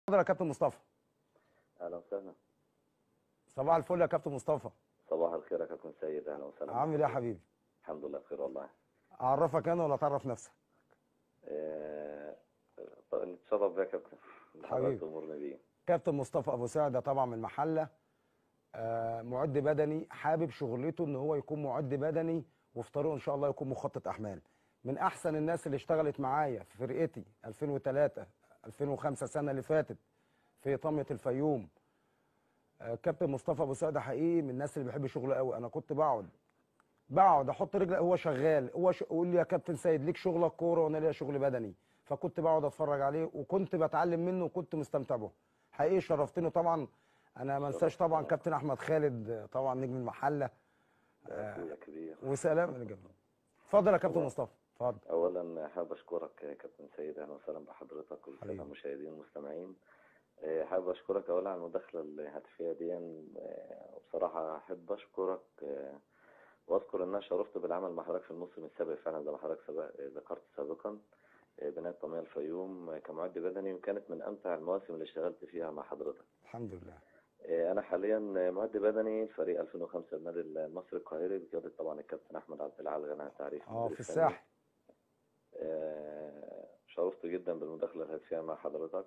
اتفضل يا كابتن مصطفى. اهلا وسهلا. صباح الفل يا كابتن مصطفى. صباح الخير يا كابتن سيد، اهلا وسهلا عامل ايه يا بحضرتك. حبيبي؟ الحمد لله بخير والله. اعرفك انا ولا تعرف نفسك؟ آه، نتشرف بيك يا كابتن اللي حضرتك حبيبي تأمرني بيه. كابتن مصطفى ابو سعده طبعا من المحله. معد بدني، حابب شغلته ان هو يكون معد بدني، وفي طريقه ان شاء الله يكون مخطط احمال. من احسن الناس اللي اشتغلت معايا في فرقتي 2003 2005 السنه اللي فاتت في طميه الفيوم. كابتن مصطفى ابو سعده حقيقي من الناس اللي بيحب شغله قوي. انا كنت بقعد احط رجلي، هو شغال، يقول لي يا كابتن سيد ليك شغلك كوره وانا ليا شغل بدني. فكنت بقعد اتفرج عليه وكنت بتعلم منه وكنت مستمتع به. حقيقي شرفتني طبعا. انا ما انساش شرفت طبعا انا كابتن احمد خالد، طبعا نجم المحله. ده اخويا كبير. وسلام يا جماعه. اتفضل يا كابتن أولا مصطفى، اتفضل. اولا حابب اشكرك يا كابتن سيد، اهلا وسهلا بحضرتك والساده حبيبي المشاهدين والمستمعين. حابب اشكرك اولا على المداخله الهاتفيه دي. وبصراحه احب اشكرك واذكر ان انا شرفت بالعمل مع حضرتك في الموسم السابق فعلا زي ما حضرتك ذكرت سابقا. بناء طمية الفيوم كمعد بدني، وكانت من امتع المواسم اللي اشتغلت فيها مع حضرتك. الحمد لله. انا حاليا معد بدني فريق 2005 النادي المصري القاهري بقياده طبعا الكابتن احمد عبد العال غني عن التعريف المدير في الفني. الساحل. شرفت جدا بالمداخله الهاتفيه مع حضرتك.